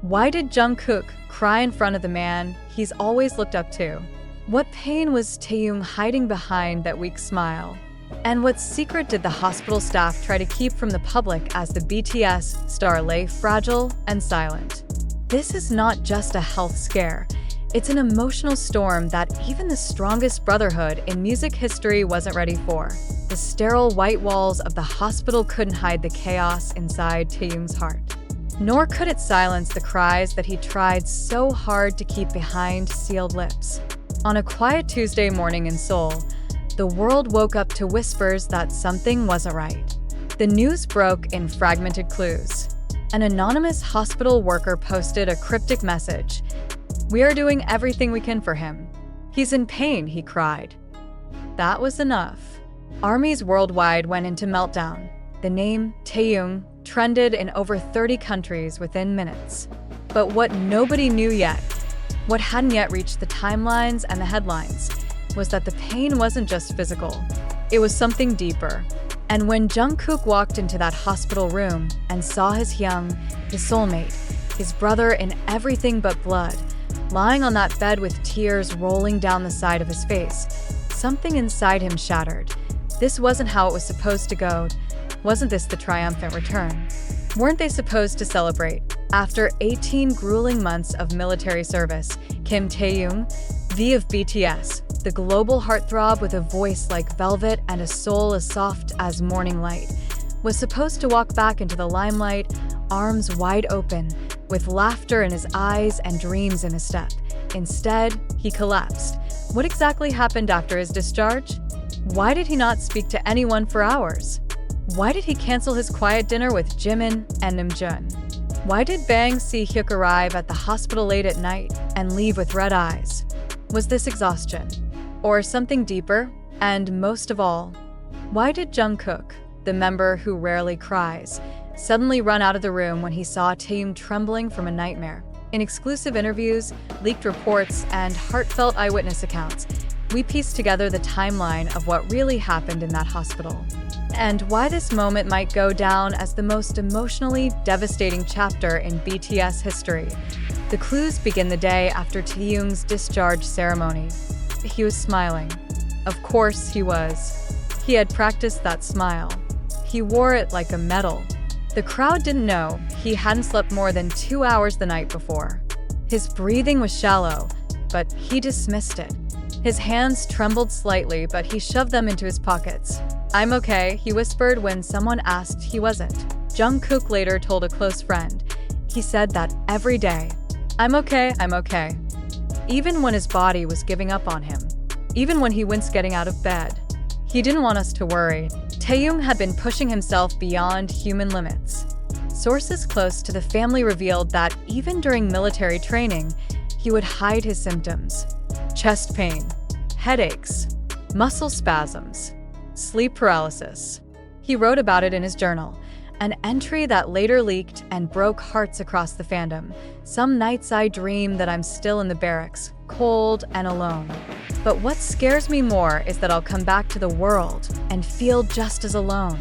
Why did Jungkook cry in front of the man he's always looked up to? What pain was Taehyung hiding behind that weak smile? And what secret did the hospital staff try to keep from the public as the BTS star lay fragile and silent? This is not just a health scare. It's an emotional storm that even the strongest brotherhood in music history wasn't ready for. The sterile white walls of the hospital couldn't hide the chaos inside Taehyung's heart. Nor could it silence the cries that he tried so hard to keep behind sealed lips. On a quiet Tuesday morning in Seoul, the world woke up to whispers that something wasn't right. The news broke in fragmented clues. An anonymous hospital worker posted a cryptic message. "We are doing everything we can for him. He's in pain," he cried. That was enough. Armies worldwide went into meltdown. The name Taehyung trended in over 30 countries within minutes. But what nobody knew yet, what hadn't yet reached the timelines and the headlines, was that the pain wasn't just physical. It was something deeper. And when Jungkook walked into that hospital room and saw his Hyung, his soulmate, his brother in everything but blood, lying on that bed with tears rolling down the side of his face, something inside him shattered. This wasn't how it was supposed to go. Wasn't this the triumphant return? Weren't they supposed to celebrate? After 18 grueling months of military service, Kim Taehyung, V of BTS, the global heartthrob with a voice like velvet and a soul as soft as morning light, was supposed to walk back into the limelight, arms wide open, with laughter in his eyes and dreams in his step. Instead, he collapsed. What exactly happened after his discharge? Why did he not speak to anyone for hours? Why did he cancel his quiet dinner with Jimin and Namjoon? Why did Bang Si-hyuk arrive at the hospital late at night and leave with red eyes? Was this exhaustion? Or something deeper? And most of all, why did Jungkook, the member who rarely cries, suddenly run out of the room when he saw Taehyung trembling from a nightmare? In exclusive interviews, leaked reports, and heartfelt eyewitness accounts, we pieced together the timeline of what really happened in that hospital, and why this moment might go down as the most emotionally devastating chapter in BTS history. The clues begin the day after Taehyung's discharge ceremony. He was smiling. Of course he was. He had practiced that smile. He wore it like a medal. The crowd didn't know he hadn't slept more than 2 hours the night before. His breathing was shallow, but he dismissed it. His hands trembled slightly, but he shoved them into his pockets. "I'm okay," he whispered when someone asked he wasn't. Jungkook later told a close friend. He said that every day. I'm okay. Even when his body was giving up on him. Even when he winced getting out of bed. He didn't want us to worry. Taehyung had been pushing himself beyond human limits. Sources close to the family revealed that even during military training, he would hide his symptoms. Chest pain, headaches, muscle spasms, sleep paralysis. He wrote about it in his journal, an entry that later leaked and broke hearts across the fandom. "Some nights I dream that I'm still in the barracks, cold and alone. But what scares me more is that I'll come back to the world and feel just as alone."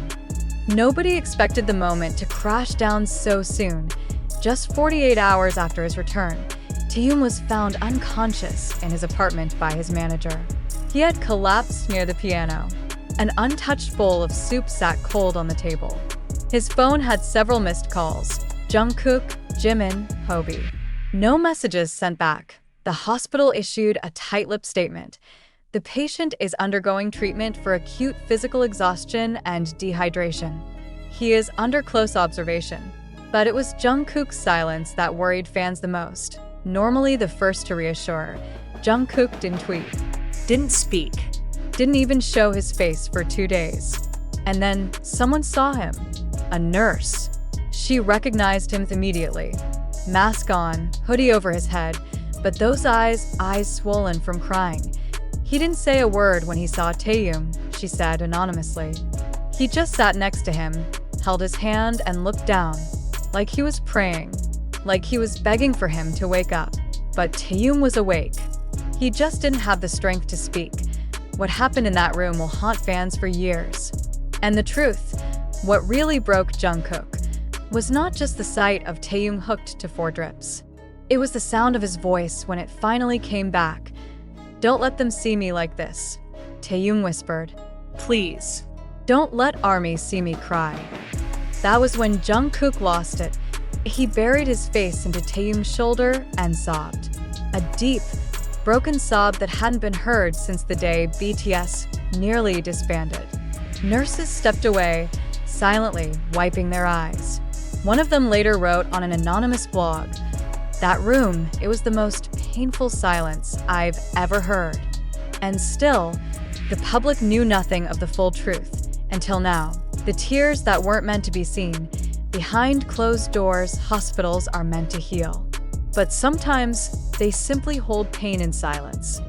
Nobody expected the moment to crash down so soon. Just 48 hours after his return, Taehyung was found unconscious in his apartment by his manager. He had collapsed near the piano. An untouched bowl of soup sat cold on the table. His phone had several missed calls. Jungkook, Jimin, Hobi. No messages sent back. The hospital issued a tight-lipped statement. The patient is undergoing treatment for acute physical exhaustion and dehydration. He is under close observation. But it was Jungkook's silence that worried fans the most. Normally the first to reassure, Jungkook didn't tweet, didn't speak, didn't even show his face for 2 days. And then someone saw him. A nurse. She recognized him immediately. Mask on, hoodie over his head, but those eyes swollen from crying. "He didn't say a word when he saw Taehyung," she said anonymously. "He just sat next to him, held his hand and looked down, like he was praying, like he was begging for him to wake up." But Taehyung was awake. He just didn't have the strength to speak. What happened in that room will haunt fans for years. And the truth, what really broke Jungkook, was not just the sight of Taehyung hooked to 4 drips. It was the sound of his voice when it finally came back. "Don't let them see me like this," Taehyung whispered. "Please. Don't let ARMY see me cry." That was when Jungkook lost it. He buried his face into Taehyung's shoulder and sobbed. A deep, broken sob that hadn't been heard since the day BTS nearly disbanded. Nurses stepped away, silently wiping their eyes. One of them later wrote on an anonymous blog, "That room, it was the most painful silence I've ever heard." And still, the public knew nothing of the full truth, until now. The tears that weren't meant to be seen. Behind closed doors, hospitals are meant to heal. But sometimes, they simply hold pain in silence.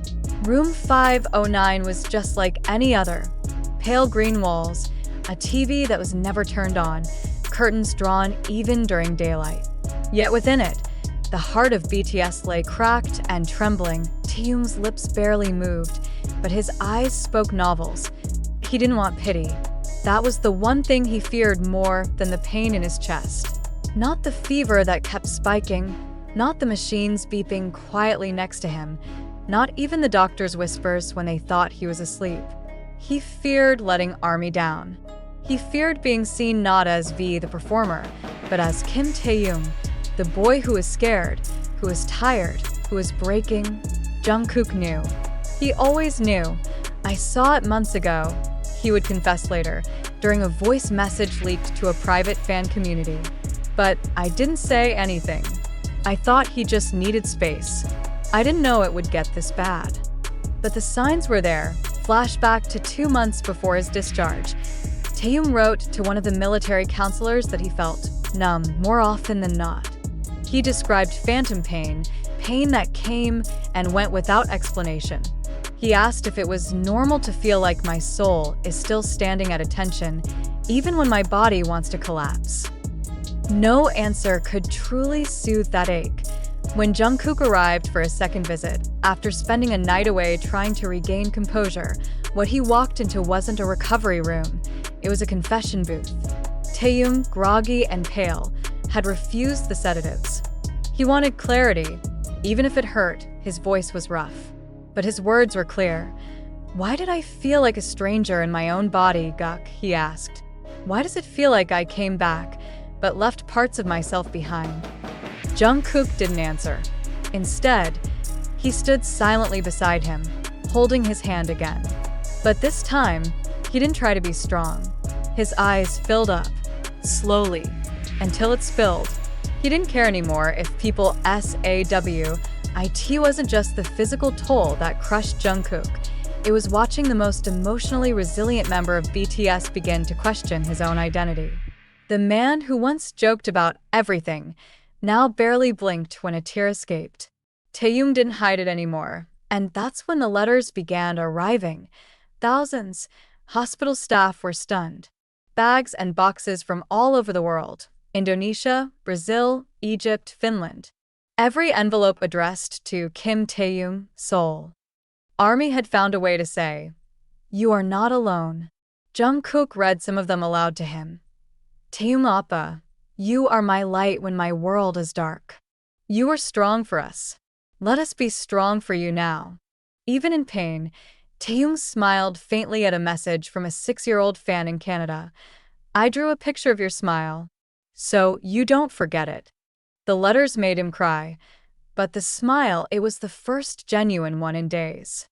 Room 509 was just like any other. Pale green walls, a TV that was never turned on, curtains drawn even during daylight. Yet within it, the heart of BTS lay cracked and trembling. Taehyung's lips barely moved, but his eyes spoke novels. He didn't want pity. That was the one thing he feared more than the pain in his chest. Not the fever that kept spiking, not the machines beeping quietly next to him, not even the doctor's whispers when they thought he was asleep. He feared letting ARMY down. He feared being seen not as V, the performer, but as Kim Taehyung, the boy who was scared, who was tired, who was breaking. Jungkook knew. He always knew. "I saw it months ago," he would confess later, during a voice message leaked to a private fan community. "But I didn't say anything. I thought he just needed space. I didn't know it would get this bad." But the signs were there. Flashback to 2 months before his discharge. Taehyung wrote to one of the military counselors that he felt numb more often than not. He described phantom pain, pain that came and went without explanation. He asked if it was normal to feel like my soul is still standing at attention, even when my body wants to collapse. No answer could truly soothe that ache. When Jungkook arrived for his second visit, after spending a night away trying to regain composure, what he walked into wasn't a recovery room, it was a confession booth. Taehyung, groggy and pale, had refused the sedatives. He wanted clarity. Even if it hurt, his voice was rough. But his words were clear. "Why did I feel like a stranger in my own body, Guk?" he asked. "Why does it feel like I came back, but left parts of myself behind?" Jungkook didn't answer. Instead, he stood silently beside him, holding his hand again. But this time, he didn't try to be strong. His eyes filled up, slowly, until it spilled. He didn't care anymore if people SAW. It wasn't just the physical toll that crushed Jungkook. It was watching the most emotionally resilient member of BTS begin to question his own identity. The man who once joked about everything now barely blinked when a tear escaped. Taehyung didn't hide it anymore, and that's when the letters began arriving. Thousands. Hospital staff were stunned. Bags and boxes from all over the world. Indonesia, Brazil, Egypt, Finland. Every envelope addressed to Kim Taehyung, Seoul. ARMY had found a way to say, "You are not alone." Jungkook read some of them aloud to him. "Taehyung Appa, you are my light when my world is dark. You are strong for us. Let us be strong for you now." Even in pain, Taehyung smiled faintly at a message from a 6-year-old fan in Canada. "I drew a picture of your smile, so you don't forget it." The letters made him cry, but the smile, it was the first genuine one in days.